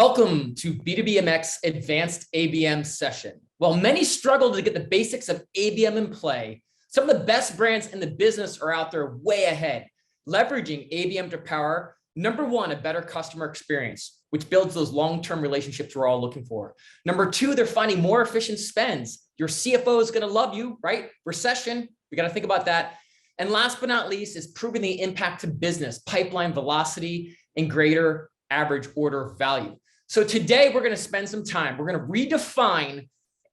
Welcome to B2BMX Advanced ABM session. While many struggle to get the basics of ABM in play, some of the best brands in the business are out there way ahead, leveraging ABM to power, number one, a better customer experience, which builds those long-term relationships we're all looking for. Number two, they're finding more efficient spends. Your CFO is going to love you, right? Recession, we got to think about that. And last but not least is proving the impact to business, pipeline velocity, and greater average order value. So today we're going to spend some time. We're going to redefine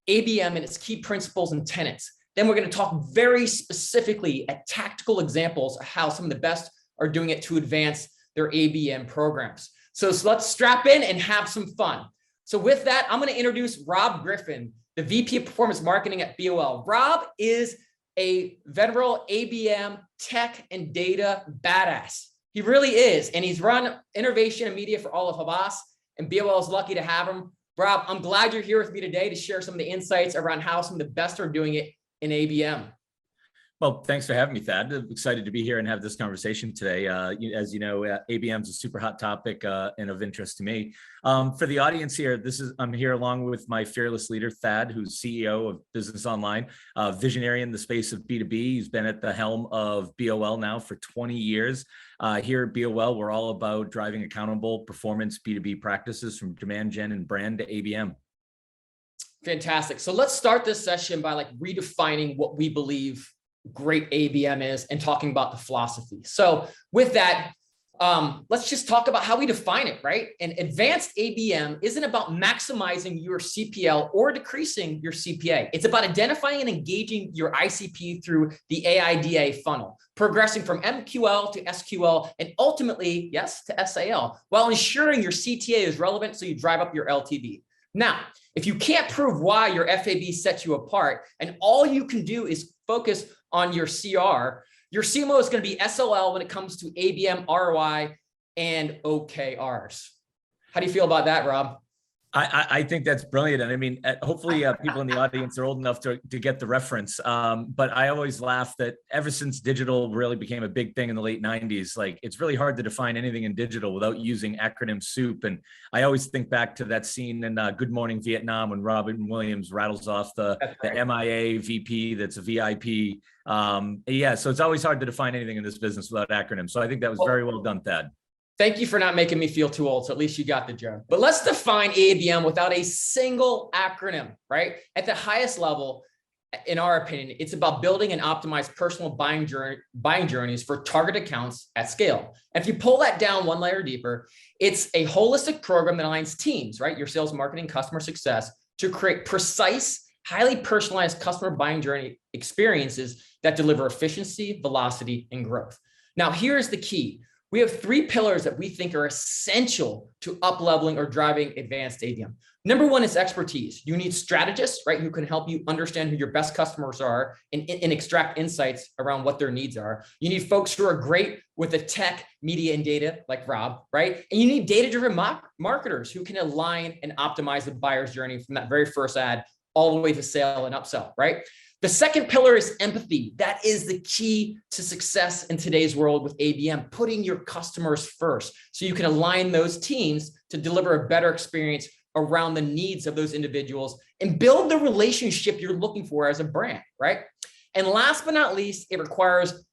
ABM and its key principles and tenets. Then we're going to talk very specifically at tactical examples of how some of the best are doing it to advance their ABM programs. So let's strap in and have some fun. So with that, I'm going to introduce Rob Griffin, the VP of Performance Marketing at BOL. Rob is a veteran ABM tech and data badass. He really is. And he's run innovation and media for all of Havas, and BOL is lucky to have him. Rob, I'm glad you're here with me today to share some of the insights around how some of the best are doing it in ABM. Well, thanks for having me, Thad. I'm excited to be here and have this conversation today. As you know, ABM is a super hot topic and of interest to me. For the audience here, I'm here along with my fearless leader, Thad, who's CEO of Business Online, visionary in the space of B2B. He's been at the helm of BOL now for 20 years. Here at BOL, we're all about driving accountable performance B2B practices from demand gen and brand to ABM. Fantastic. So let's start this session by redefining what we believe great ABM is and talking about the philosophy. So with that, let's just talk about how we define it, right? And advanced ABM isn't about maximizing your CPL or decreasing your CPA. It's about identifying and engaging your ICP through the AIDA funnel, progressing from MQL to SQL, and ultimately, yes, to SAL, while ensuring your CTA is relevant so you drive up your LTV. Now, if you can't prove why your FAB sets you apart and all you can do is focus on your CR, your CMO is going to be SOL when it comes to ABM, ROI, and OKRs. How do you feel about that, Rob? I think that's brilliant. And I mean, hopefully people in the audience are old enough to get the reference. But I always laugh that ever since digital really became a big thing in the late 90s, it's really hard to define anything in digital without using acronym soup. And I always think back to that scene in Good Morning Vietnam when Robin Williams rattles off the MIA VP that's a VIP. Yeah, so it's always hard to define anything in this business without acronyms. So I think that was very well done, Thad. Thank you for not making me feel too old. So at least you got the joke. But let's define ABM without a single acronym, right? At the highest level, in our opinion, it's about building and optimize personal buying journeys for target accounts at scale. And if you pull that down one layer deeper, it's a holistic program that aligns teams, right? Your sales, marketing, customer success to create precise, highly personalized customer buying journey experiences that deliver efficiency, velocity, and growth. Now, here's the key. We have three pillars that we think are essential to up-leveling or driving advanced ABM. Number one is expertise. You need strategists, right, who can help you understand who your best customers are and extract insights around what their needs are. You need folks who are great with the tech, media, and data, like Rob, right? And you need data-driven marketers who can align and optimize the buyer's journey from that very first ad all the way to sale and upsell, right? The second pillar is empathy. That is the key to success in today's world with ABM, putting your customers first so you can align those teams to deliver a better experience around the needs of those individuals and build the relationship you're looking for as a brand, right? And last but not least, it requires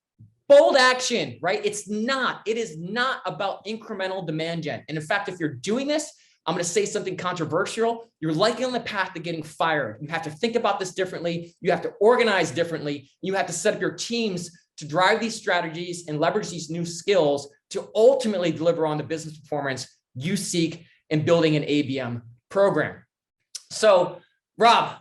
bold action, right? It is not about incremental demand gen. And in fact, if you're doing this, I'm going to say something controversial. You're likely on the path to getting fired. You have to think about this differently. You have to organize differently. You have to set up your teams to drive these strategies and leverage these new skills to ultimately deliver on the business performance you seek in building an ABM program. So, Rob,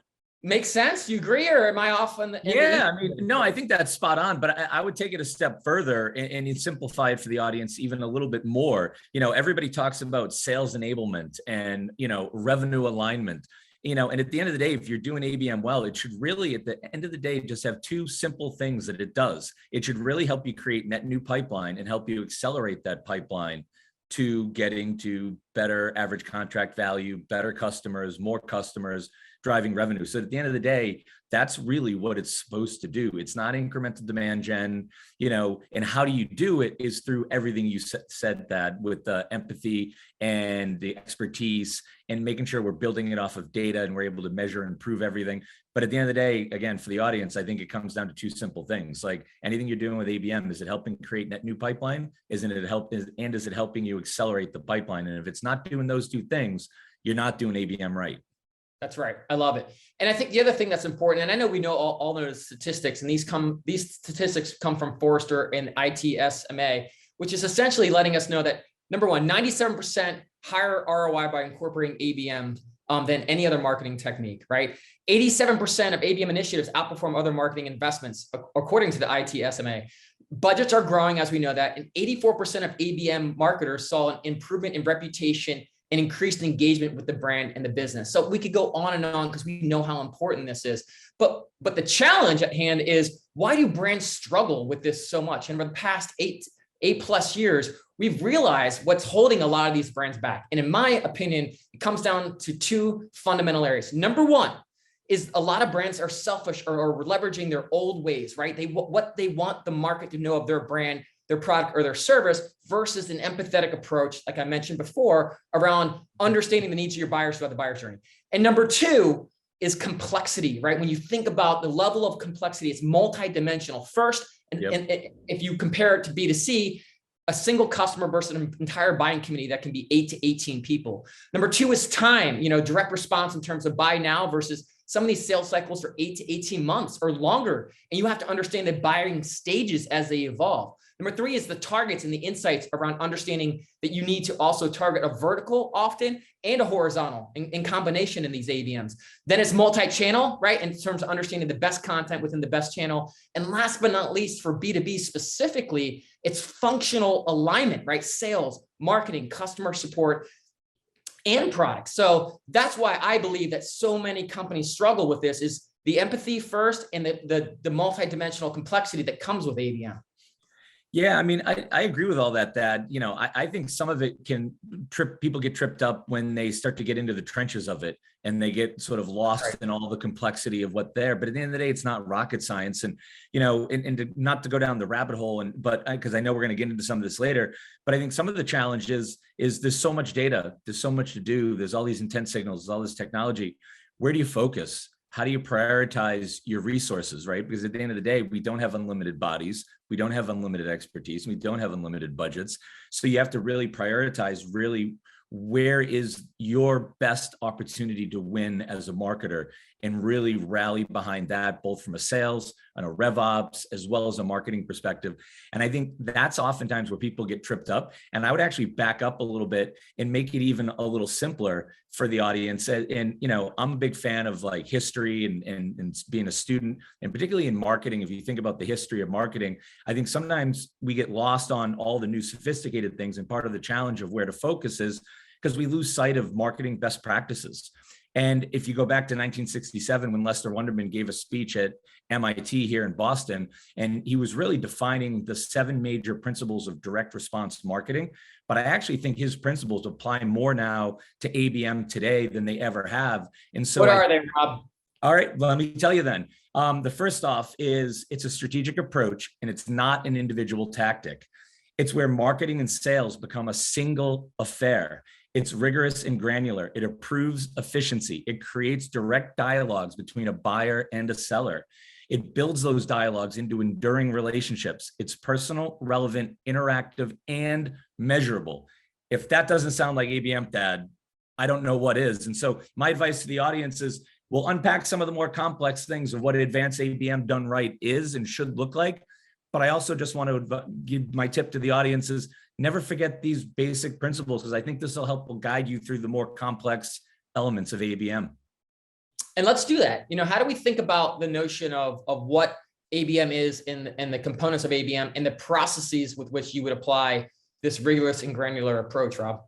makes sense? You agree, or am I off on the? Yeah, I mean, no, I think that's spot on, but I would take it a step further and simplify it for the audience even a little bit more. Everybody talks about sales enablement and, revenue alignment, and at the end of the day, if you're doing ABM well, it should really, at the end of the day, just have two simple things that it does. It should really help you create net new pipeline and help you accelerate that pipeline to getting to better average contract value, better customers, more customers, driving revenue. So at the end of the day, that's really what it's supposed to do. It's not incremental demand gen, and how do you do it is through everything you said, that with the empathy and the expertise and making sure we're building it off of data and we're able to measure and prove everything. But at the end of the day, again, for the audience, I think it comes down to two simple things. Like anything you're doing with ABM, is it helping create net new pipeline? Is it helping you accelerate the pipeline? And if it's not doing those two things, you're not doing ABM right. That's right. I love it. And I think the other thing that's important, and I know we know all those statistics, and these statistics come from Forrester and ITSMA, which is essentially letting us know that number one, 97% higher ROI by incorporating ABM than any other marketing technique, right? 87% of ABM initiatives outperform other marketing investments, according to the ITSMA. Budgets are growing, as we know that, and 84% of ABM marketers saw an improvement in reputation and increased engagement with the brand and the business. So we could go on and on because we know how important this is. But the challenge at hand is, why do brands struggle with this so much? And for the past eight plus years, we've realized what's holding a lot of these brands back. And in my opinion, it comes down to two fundamental areas. Number one is a lot of brands are selfish or leveraging their old ways, right? What they want the market to know of their brand, their product, or their service, versus an empathetic approach, like I mentioned before, around understanding the needs of your buyers throughout the buyer journey. And number two is complexity, right? When you think about the level of complexity, it's multidimensional. First, and if you compare it to B2C, a single customer versus an entire buying committee that can be 8 to 18 people. Number two is time, direct response in terms of buy now versus some of these sales cycles are 8 to 18 months or longer. And you have to understand the buying stages as they evolve. Number three is the targets and the insights around understanding that you need to also target a vertical often and a horizontal in combination in these ABMs. Then it's multi-channel, right? In terms of understanding the best content within the best channel. And last but not least, for B2B specifically, it's functional alignment, right? Sales, marketing, customer support, and product. So that's why I believe that so many companies struggle with this, is the empathy first and the multidimensional complexity that comes with ABM. Yeah, I mean, I agree with all that, Thad. I think some of it can people get tripped up when they start to get into the trenches of it and they get sort of lost in all the complexity of what there. But at the end of the day, it's not rocket science. And, not to go down the rabbit hole, but because I know we're going to get into some of this later, but I think some of the challenge is there's so much data, there's so much to do, there's all these intent signals, there's all this technology. Where do you focus? How do you prioritize your resources, right? Because at the end of the day, we don't have unlimited bodies. We don't have unlimited expertise. We don't have unlimited budgets. So you have to really prioritize where is your best opportunity to win as a marketer, and really rally behind that, both from a sales and a rev ops, as well as a marketing perspective. And I think that's oftentimes where people get tripped up. And I would actually back up a little bit and make it even a little simpler for the audience. And, I'm a big fan of like history and being a student, and particularly in marketing. If you think about the history of marketing, I think sometimes we get lost on all the new sophisticated things. And part of the challenge of where to focus is because we lose sight of marketing best practices. And if you go back to 1967, when Lester Wunderman gave a speech at MIT here in Boston, and he was really defining the 7 major principles of direct response marketing. But I actually think his principles apply more now to ABM today than they ever have. And so, what are they, Rob? All right, let me tell you then. The first off is it's a strategic approach, and it's not an individual tactic. It's where marketing and sales become a single affair. It's rigorous and granular. It improves efficiency. It creates direct dialogues between a buyer and a seller. It builds those dialogues into enduring relationships. It's personal, relevant, interactive, and measurable. If that doesn't sound like ABM, Thad, I don't know what is. And so my advice to the audience is, we'll unpack some of the more complex things of what advanced ABM done right is and should look like. But I also just want to give my tip to the audience is, never forget these basic principles, because I think this will help guide you through the more complex elements of ABM. And let's do that. How do we think about the notion of what ABM is and the components of ABM and the processes with which you would apply this rigorous and granular approach, Rob?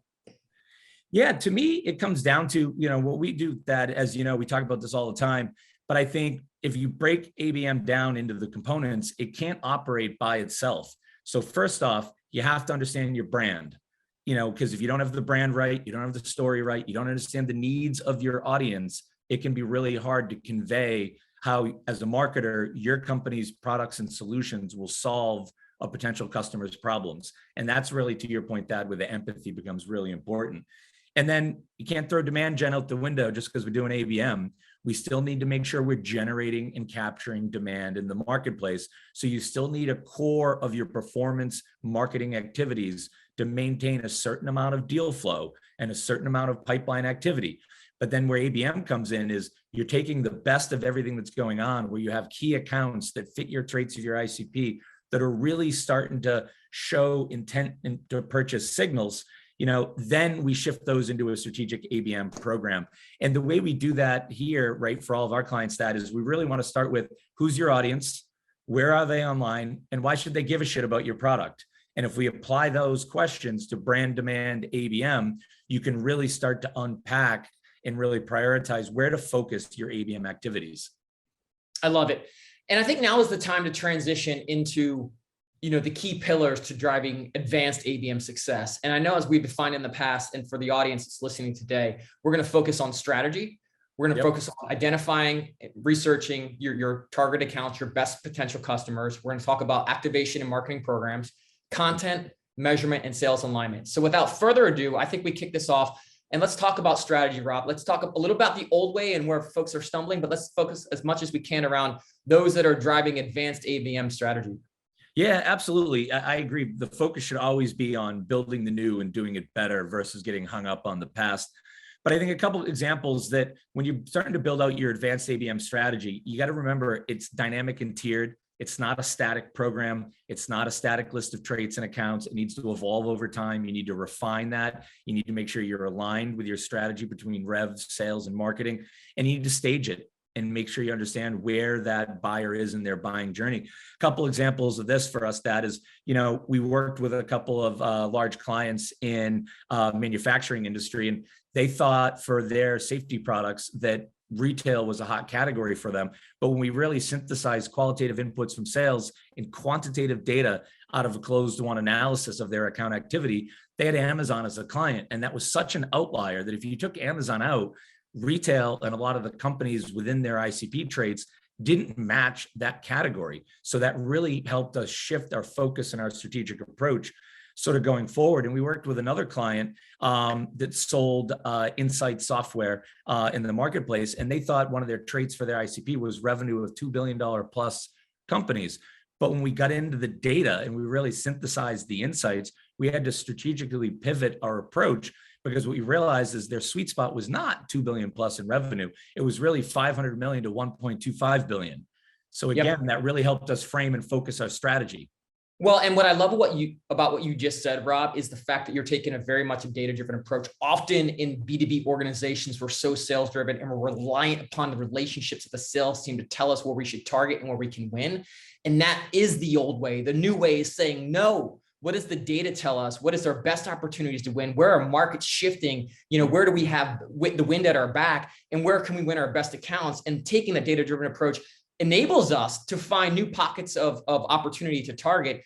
Yeah, to me, it comes down to, what we do, that, as you know, we talk about this all the time, but I think if you break ABM down into the components, it can't operate by itself. So first off, you have to understand your brand, because if you don't have the brand right, you don't have the story right, you don't understand the needs of your audience, it can be really hard to convey how, as a marketer, your company's products and solutions will solve a potential customer's problems. And that's really, to your point, Thad, where the empathy becomes really important. And then you can't throw demand gen out the window just because we're doing ABM. We still need to make sure we're generating and capturing demand in the marketplace. So you still need a core of your performance marketing activities to maintain a certain amount of deal flow and a certain amount of pipeline activity. But then where ABM comes in is you're taking the best of everything that's going on, where you have key accounts that fit your traits of your ICP that are really starting to show intent to purchase signals. Then we shift those into a strategic ABM program. And the way we do that here, right, for all of our clients, that is, we really want to start with who's your audience, where are they online, and why should they give a shit about your product? And if we apply those questions to brand demand ABM, you can really start to unpack and really prioritize where to focus your ABM activities. I love it. And I think now is the time to transition into, the key pillars to driving advanced ABM success. And I know, as we've defined in the past, and for the audience that's listening today, we're going to focus on strategy. We're going to focus on identifying, researching your target accounts, your best potential customers. We're going to talk about activation and marketing programs, content, measurement, and sales alignment. So without further ado, I think we kick this off. And let's talk about strategy, Rob. Let's talk a little about the old way and where folks are stumbling, but let's focus as much as we can around those that are driving advanced ABM strategy. Yeah, absolutely. I agree. The focus should always be on building the new and doing it better versus getting hung up on the past. But I think a couple of examples that when you're starting to build out your advanced ABM strategy, you got to remember it's dynamic and tiered. It's not a static program. It's not a static list of traits and accounts. It needs to evolve over time. You need to refine that. You need to make sure you're aligned with your strategy between revs, sales, and marketing. And you need to stage it and make sure you understand where that buyer is in their buying journey. A couple examples of this for us, that is, we worked with a couple of large clients in manufacturing industry, and they thought for their safety products that retail was a hot category for them. But when we really synthesized qualitative inputs from sales and quantitative data out of a closed-won analysis of their account activity, they had Amazon as a client. And that was such an outlier that if you took Amazon out, retail and a lot of the companies within their ICP traits didn't match that category. So that really helped us shift our focus and our strategic approach sort of going forward. And we worked with another client that sold insight software in the marketplace. And they thought one of their traits for their ICP was revenue of $2 billion plus companies. But when we got into the data and we really synthesized the insights, we had to strategically pivot our approach, because what we realized is their sweet spot was not 2 billion plus in revenue. It was really 500 million to 1.25 billion. So again, that really helped us frame and focus our strategy. Well, and what I love about what you just said, Rob, is the fact that you're taking a very much a data-driven approach. Often in B2B organizations, we're so sales-driven and we're reliant upon the relationships of the sales team to tell us where we should target and where we can win. And that is the old way. The new way is saying, no, what does the data tell us? What is our best opportunities to win? Where are markets shifting? Where do we have the wind at our back? And where can we win our best accounts? And taking that data-driven approach enables us to find new pockets of opportunity to target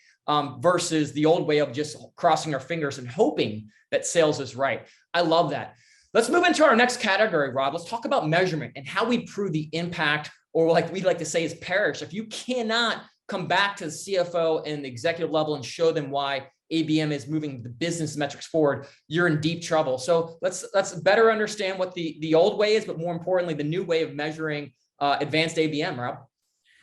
versus the old way of just crossing our fingers and hoping that sales is right. I love that. Let's move into our next category, Rob. Let's talk about measurement and how we prove the impact, or like we like to say is perish. If you cannot come back to the CFO and the executive level and show them why ABM is moving the business metrics forward, you're in deep trouble. So let's better understand what the old way is, but more importantly, the new way of measuring advanced ABM, Rob.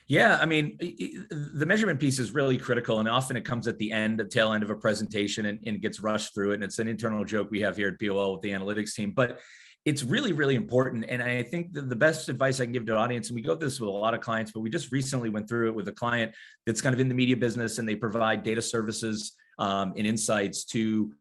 Yeah, I mean, the measurement piece is really critical, and often it comes at the tail end of a presentation and gets rushed through it. And it's an internal joke we have here at BOL with the analytics team, but it's really, really important. And I think the best advice I can give to an audience, and we go through this with a lot of clients, but we just recently went through it with a client that's kind of in the media business, and they provide data services and insights to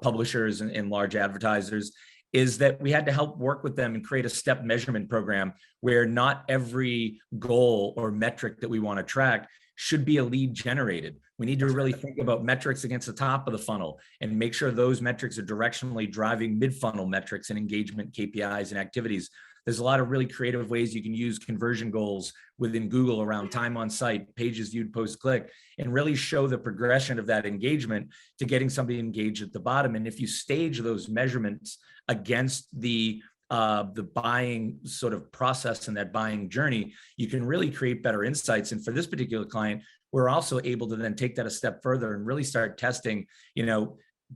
publishers and large advertisers, is that we had to help work with them and create a step measurement program where not every goal or metric that we want to track should be a lead generated. We need to really think about metrics against the top of the funnel and make sure those metrics are directionally driving mid-funnel metrics and engagement KPIs and activities. There's a lot of really creative ways you can use conversion goals within Google around time on site, pages viewed post-click, and really show the progression of that engagement to getting somebody engaged at the bottom. And if you stage those measurements against the the buying sort of process and that buying journey, you can really create better insights. And for this particular client, we're also able to then take that a step further and really start testing,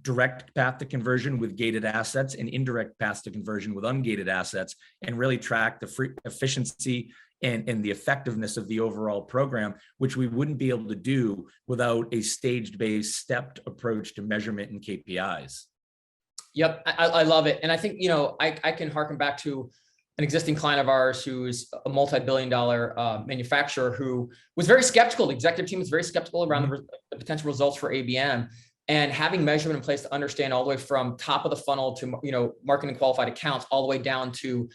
direct path to conversion with gated assets and indirect path to conversion with ungated assets, and really track the free efficiency and the effectiveness of the overall program, which we wouldn't be able to do without a staged-based, stepped approach to measurement and KPIs. Yep, I love it. And I think, I can harken back to an existing client of ours who's a multi-billion-dollar manufacturer who was very skeptical. The executive team was very skeptical around the potential results for ABM, and having measurement in place to understand all the way from top of the funnel to, marketing qualified accounts, all the way down to,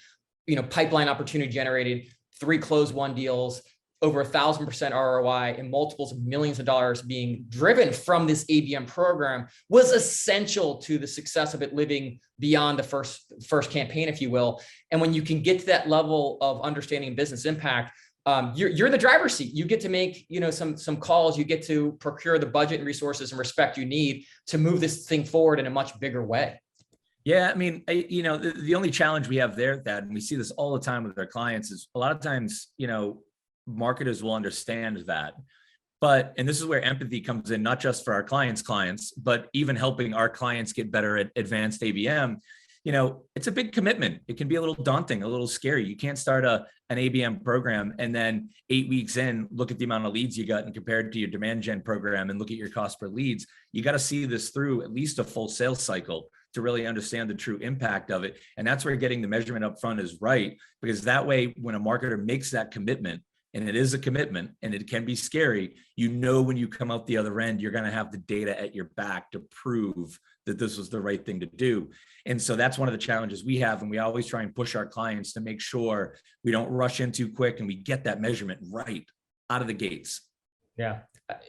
pipeline opportunity generated, 3 closed won deals, over 1,000% ROI, and multiples of millions of dollars being driven from this ABM program was essential to the success of it living beyond the first campaign, if you will. And when you can get to that level of understanding business impact, you're in the driver's seat. You get to make, some calls. You get to procure the budget and resources and respect you need to move this thing forward in a much bigger way. Yeah, I mean, the only challenge we have there, and we see this all the time with our clients, is a lot of times, marketers will understand that. And this is where empathy comes in, not just for our clients, but even helping our clients get better at advanced ABM. It's a big commitment. It can be a little daunting, a little scary. You can't start an ABM program and then 8 weeks in, look at the amount of leads you got and compare it to your demand gen program and look at your cost per leads. You got to see this through at least a full sales cycle to really understand the true impact of it. And that's where getting the measurement up front is right, because that way, when a marketer makes that commitment, and it is a commitment and it can be scary, when you come out the other end, you're going to have the data at your back to prove that this was the right thing to do. And so that's one of the challenges we have. And we always try and push our clients to make sure we don't rush in too quick and we get that measurement right out of the gates. Yeah,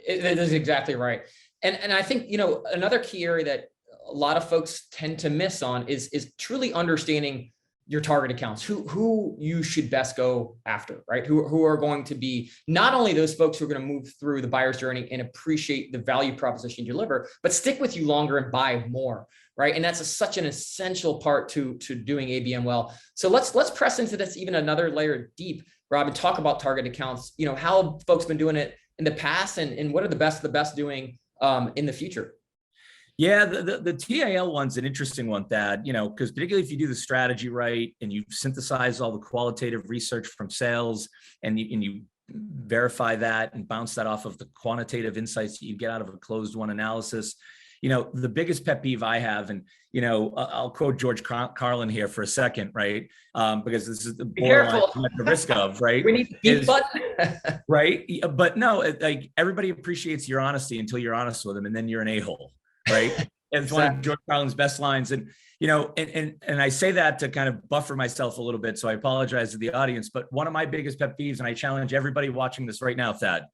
it is exactly right. And I think, another key area that a lot of folks tend to miss on is truly understanding your target accounts, who you should best go after, right? Who are going to be not only those folks who are going to move through the buyer's journey and appreciate the value proposition you deliver, but stick with you longer and buy more, right? And that's such an essential part to doing ABM well. So let's press into this even another layer deep, Rob, and talk about target accounts. How have folks been doing it in the past, and what are the best of the best doing in the future? Yeah, the TAL one's an interesting one, Thad, because particularly if you do the strategy right and you synthesize all the qualitative research from sales and you verify that and bounce that off of the quantitative insights that you get out of a closed won analysis. The biggest pet peeve I have, and, I'll quote George Carlin here for a second, right? Because this is the borderline at the risk of, right? We need the beat button. Right. But no, like everybody appreciates your honesty until you're honest with them, and then you're an a-hole. Right. And it's one of George Carlin's best lines. And, and I say that to kind of buffer myself a little bit. So I apologize to the audience, but one of my biggest pet peeves, and I challenge everybody watching this right now, Thad,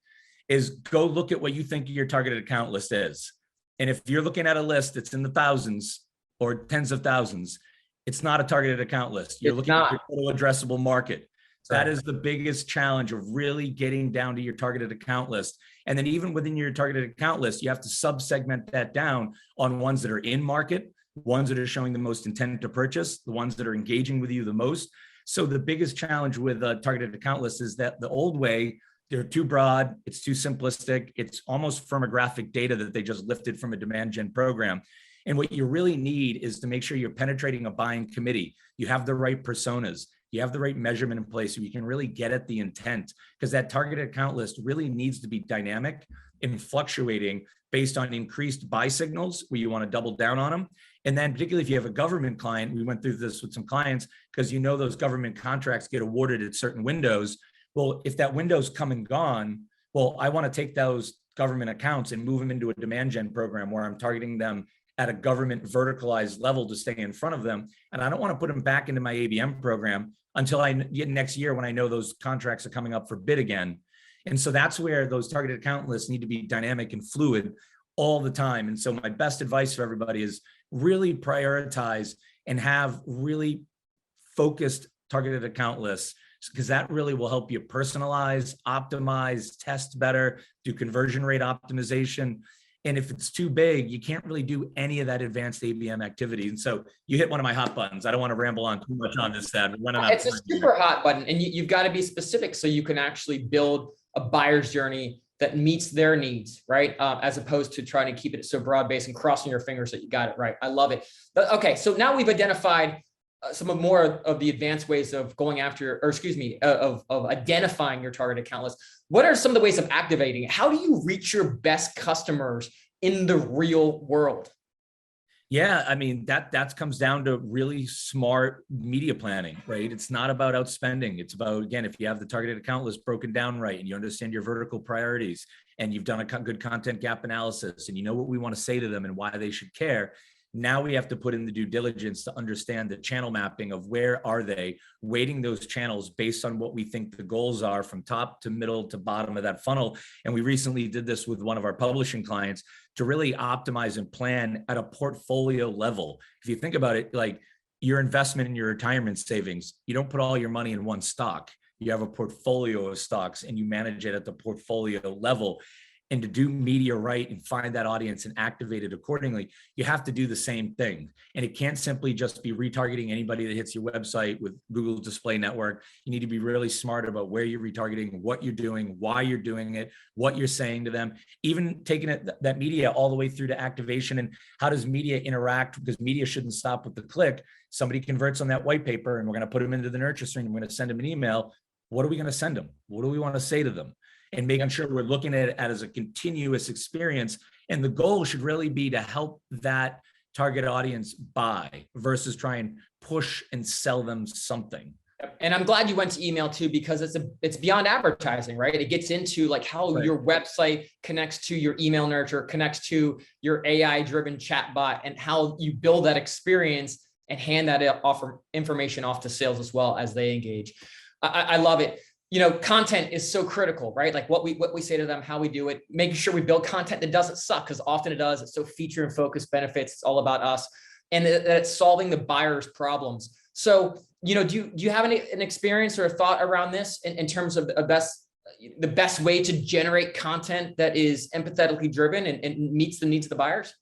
is go look at what you think your targeted account list is. And if you're looking at a list that's in the thousands or tens of thousands, it's not a targeted account list. You're looking at your total addressable market. That is the biggest challenge of really getting down to your targeted account list. And then even within your targeted account list, you have to sub-segment that down on ones that are in market, ones that are showing the most intent to purchase, the ones that are engaging with you the most. So the biggest challenge with a targeted account list is that the old way, they're too broad, it's too simplistic, it's almost firmographic data that they just lifted from a demand gen program. And what you really need is to make sure you're penetrating a buying committee. You have the right personas. You have the right measurement in place so you can really get at the intent, because that targeted account list really needs to be dynamic and fluctuating based on increased buy signals where you want to double down on them. And then particularly if you have a government client, we went through this with some clients because those government contracts get awarded at certain windows. Well, if that window's come and gone, well, I want to take those government accounts and move them into a demand gen program where I'm targeting them at a government verticalized level to stay in front of them. And I don't want to put them back into my ABM program until I get next year when I know those contracts are coming up for bid again. And so that's where those targeted account lists need to be dynamic and fluid all the time. And so my best advice for everybody is really prioritize and have really focused targeted account lists, because that really will help you personalize, optimize, test better, do conversion rate optimization. And if it's too big, you can't really do any of that advanced ABM activity. And so you hit one of my hot buttons. I don't want to ramble on too much on this, Dad. It's a super hot button, and you've got to be specific so you can actually build a buyer's journey that meets their needs, right? As opposed to trying to keep it so broad-based and crossing your fingers that you got it right. I love it. But, okay, so now we've identified some more of the advanced ways of going after, or excuse me, of identifying your target account list. What are some of the ways of activating it? How do you reach your best customers in the real world? Yeah, I mean, that comes down to really smart media planning, right? It's not about outspending. It's about, again, if you have the targeted account list broken down right and you understand your vertical priorities and you've done a good content gap analysis and you know what we want to say to them and why they should care. Now we have to put in the due diligence to understand the channel mapping of where are they, weighting those channels based on what we think the goals are from top to middle to bottom of that funnel. And we recently did this with one of our publishing clients to really optimize and plan at a portfolio level. If you think about it, like your investment in your retirement savings, you don't put all your money in one stock. You have a portfolio of stocks and you manage it at the portfolio level. And to do media right and find that audience and activate it accordingly, you have to do the same thing. And it can't simply just be retargeting anybody that hits your website with Google Display Network. You need to be really smart about where you're retargeting, what you're doing, why you're doing it, what you're saying to them, even taking that media all the way through to activation. And how does media interact? Because media shouldn't stop with the click. Somebody converts on that white paper and we're going to put them into the nurture stream. We're going to send them an email. What are we going to send them? What do we want to say to them? And making sure we're looking at it as a continuous experience. And the goal should really be to help that target audience buy versus try and push and sell them something. And I'm glad you went to email too, because it's beyond advertising, right? It gets into like how your website connects to your email nurture, connects to your AI-driven chatbot, and how you build that experience and hand that information off to sales as well as they engage. I love it. You know, content is so critical, right? Like what we say to them, how we do it, making sure we build content that doesn't suck, because often it does. It's so feature and focus benefits. It's all about us, and that it's solving the buyer's problems. So, you know, do you have an experience or a thought around this in terms of the best way to generate content that is empathetically driven and meets the needs of the buyers?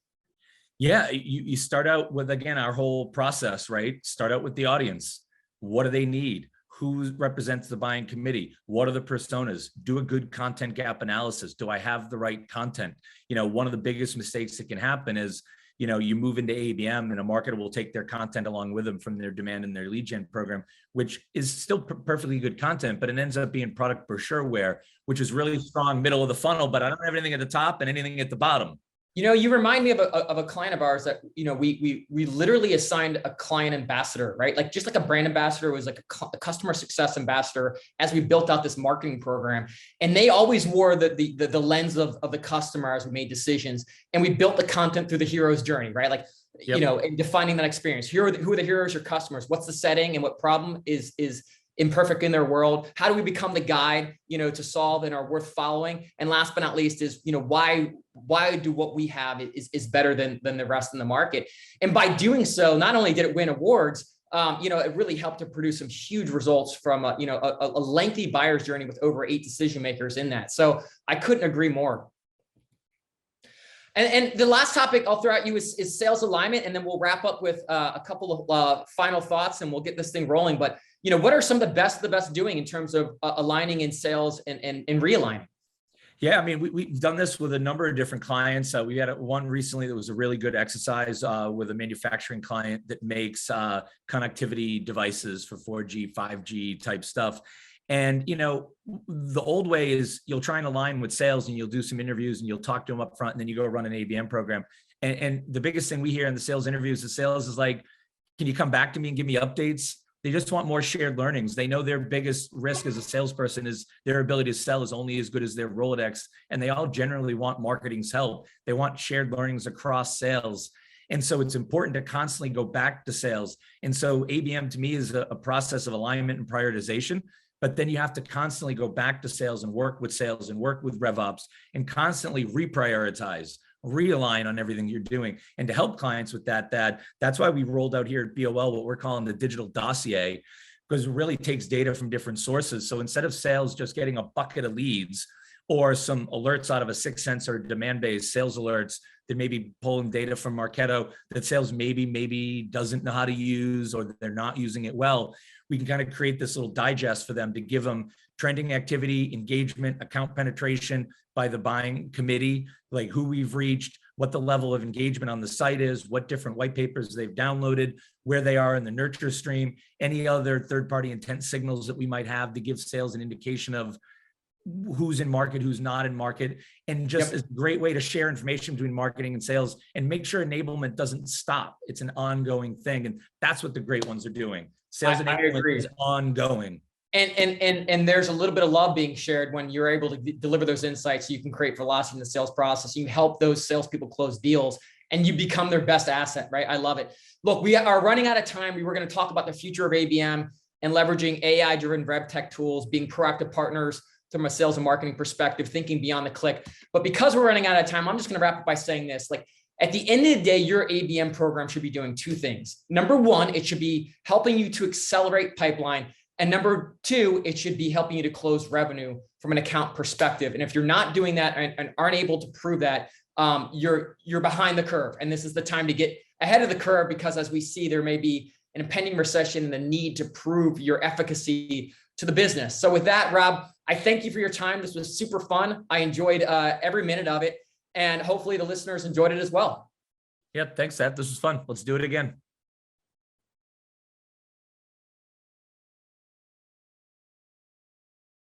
Yeah, you start out with, again, our whole process, right? Start out with the audience. What do they need? Who represents the buying committee? What are the personas? Do a good content gap analysis. Do I have the right content? You know, one of the biggest mistakes that can happen is, you know, you move into ABM and a marketer will take their content along with them from their demand and their lead gen program, which is still perfectly good content, but it ends up being product brochureware, which is really strong middle of the funnel, but I don't have anything at the top and anything at the bottom. You know, you remind me of a client of ours that, you know, we literally assigned a client ambassador, right? Like just like a brand ambassador was like a customer success ambassador as we built out this marketing program. And they always wore the lens of the customer as we made decisions. And we built the content through the hero's journey, right? Like, you know, and defining that experience. Who are the heroes, your customers? What's the setting and what problem is imperfect in their world? How do we become the guide, you know, to solve and are worth following? And last but not least is, you know, why do what we have is better than the rest in the market? And by doing so, not only did it win awards, you know, it really helped to produce some huge results from a lengthy buyer's journey with over 8 decision makers in that. So I couldn't agree more. And the last topic I'll throw at you is sales alignment, and then we'll wrap up with a couple of final thoughts, and we'll get this thing rolling. But you know, what are some of the best doing in terms of aligning in sales and realigning? Yeah, I mean, we've done this with a number of different clients. We had one recently that was a really good exercise with a manufacturing client that makes connectivity devices for 4G, 5G type stuff. And, you know, the old way is you'll try and align with sales and you'll do some interviews and you'll talk to them up front and then you go run an ABM program. And the biggest thing we hear in the sales interviews, the sales is like, can you come back to me and give me updates? They just want more shared learnings. They know their biggest risk as a salesperson is their ability to sell is only as good as their Rolodex. And they all generally want marketing's help. They want shared learnings across sales. And so it's important to constantly go back to sales. And so ABM to me is a process of alignment and prioritization. But then you have to constantly go back to sales and work with RevOps and constantly reprioritize, realign on everything you're doing. And to help clients with that's why we rolled out here at BOL what we're calling the digital dossier, because it really takes data from different sources. So instead of sales just getting a bucket of leads, or some alerts out of a 6sense or demand-based sales alerts that may be pulling data from Marketo that sales maybe doesn't know how to use, or they're not using it well. We can kind of create this little digest for them to give them trending activity, engagement, account penetration by the buying committee, like who we've reached, what the level of engagement on the site is, what different white papers they've downloaded, where they are in the nurture stream, any other third-party intent signals that we might have to give sales an indication of who's in market, who's not in market, and just a great way to share information between marketing and sales and make sure enablement doesn't stop. It's an ongoing thing. And that's what the great ones are doing. Sales enablement is ongoing. And there's a little bit of love being shared when you're able to deliver those insights. So you can create velocity in the sales process. You can help those salespeople close deals and you become their best asset, right? I love it. Look, we are running out of time. We were going to talk about the future of ABM and leveraging AI-driven rev tech tools, being proactive partners from a sales and marketing perspective, thinking beyond the click. But because we're running out of time, I'm just going to wrap up by saying this. Like, at the end of the day, your ABM program should be doing two things. Number one, it should be helping you to accelerate pipeline. And number two, it should be helping you to close revenue from an account perspective. And if you're not doing that and aren't able to prove that, you're behind the curve. And this is the time to get ahead of the curve, because as we see, there may be an impending recession and the need to prove your efficacy to the business. So with that, Rob, I thank you for your time. This was super fun. I enjoyed every minute of it, and hopefully the listeners enjoyed it as well. Yep. Thanks, Seth. This was fun. Let's do it again.